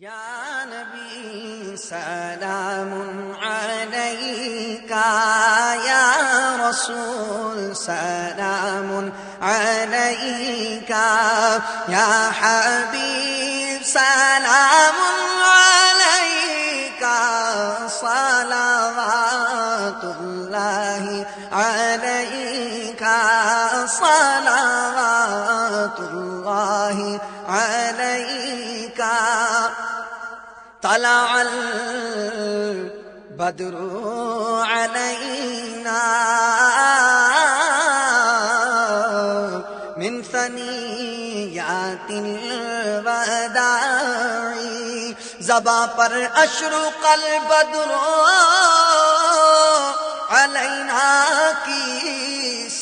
یا نبی سلام علیکا، یا رسول سلام علیکا، یا حبیب سلام علیکا، صلوات اللہ علیکا، صلوات اللہ علیکا۔ طلع البدر علينا من ثنيات الوداع، زباں پر اشرق البدر علینا کی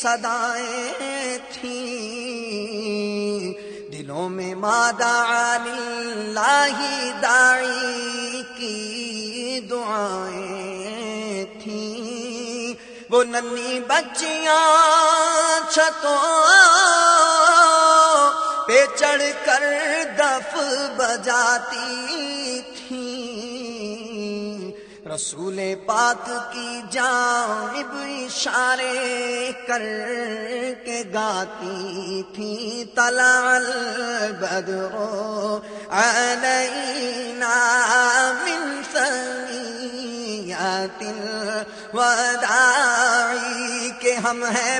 صدائیں تھیں، دلوں میں مادہ للہ داعی کی دعائیں تھیں۔ وہ ننھی بچیاں چھتوں پہ چڑھ کر دف بجاتی تھیں، رسول پاک کی جانب اشارے کر کے گاتی تھیں۔ طلع البدر علینا من ثنیات الوداع، کہ ہم ہیں